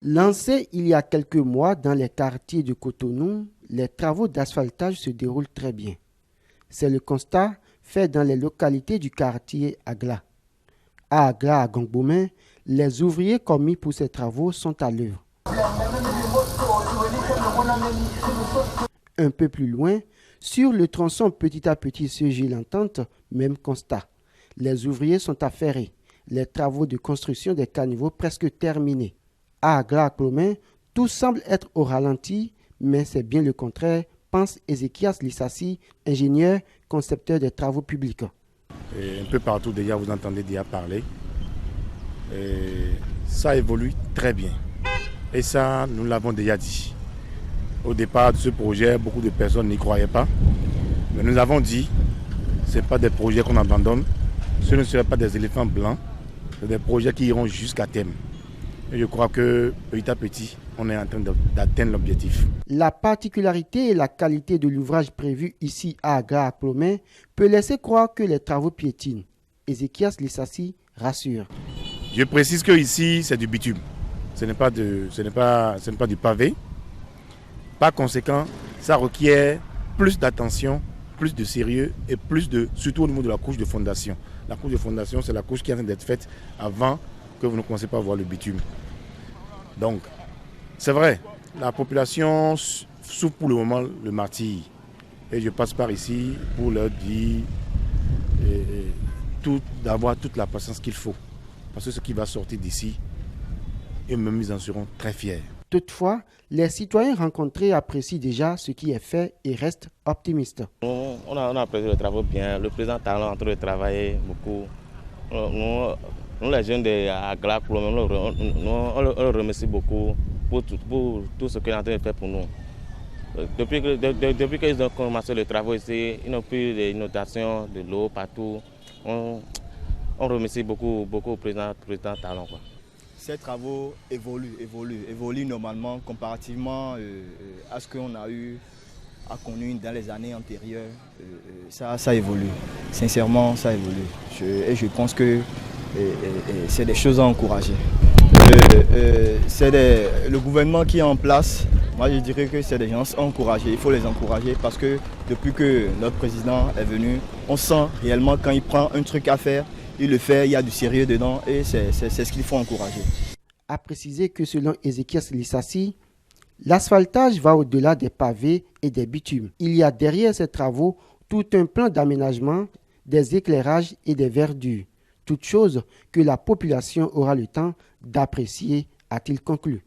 Lancés il y a quelques mois dans les quartiers de Cotonou, les travaux d'asphaltage se déroulent très bien. C'est le constat fait dans les localités du quartier Agla. À Agla, à Gongbomen, les ouvriers commis pour ces travaux sont à l'œuvre. Un peu plus loin, sur le tronçon petit à petit Sergi l'Entente, même constat. Les ouvriers sont affairés. Les travaux de construction des caniveaux presque terminés. À Agla-Clomin, tout semble être au ralenti, mais c'est bien le contraire, pense Ézéchias Lissassi, ingénieur, concepteur des travaux publics. Et un peu partout déjà, vous entendez déjà parler. Et ça évolue très bien. Et ça, nous l'avons déjà dit. Au départ de ce projet, beaucoup de personnes n'y croyaient pas. Mais nous avons dit, ce n'est pas des projets qu'on abandonne, ce ne seraient pas des éléphants blancs, c'est des projets qui iront jusqu'à terme. Et je crois que petit à petit, on est en train d'atteindre l'objectif. La particularité et la qualité de l'ouvrage prévu ici à Agla-Clomin peut laisser croire que les travaux piétinent. Ézéchias Lissassi rassure. Je précise que ici, c'est du bitume. Ce n'est pas du pavé. Par conséquent, ça requiert plus d'attention, plus de sérieux et surtout au niveau de la couche de fondation. La couche de fondation, c'est la couche qui est en train d'être faite avant que vous ne commencez pas à voir le bitume. Donc, c'est vrai, la population souffre pour le moment le martyre. Et je passe par ici pour leur dire d'avoir toute la patience qu'il faut. Parce que ce qui va sortir d'ici, eux-mêmes, ils en seront très fiers. Toutefois, les citoyens rencontrés apprécient déjà ce qui est fait et restent optimistes. On a apprécié le travail bien. Le président Talon est en train de travailler beaucoup. Nous les jeunes de Agla, on le remercie beaucoup pour tout ce qu'il est en train de faire pour nous. Depuis qu'ils ont commencé le travail ici, ils n'ont plus d'inondations, de l'eau partout. On remercie beaucoup le président Talon. Ces travaux évoluent normalement comparativement à ce qu'on a eu à connu dans les années antérieures. Ça évolue, sincèrement ça évolue. Et je pense que c'est des choses à encourager. Le gouvernement qui est en place, moi je dirais que c'est des gens à encourager, il faut les encourager parce que depuis que notre président est venu, on sent réellement quand il prend un truc à faire, il le fait, il y a du sérieux dedans et c'est ce qu'il faut encourager. À préciser que selon Ézéchias Lissassi, l'asphaltage va au-delà des pavés et des bitumes. Il y a derrière ces travaux tout un plan d'aménagement, des éclairages et des verdures. Toutes choses que la population aura le temps d'apprécier, a-t-il conclu.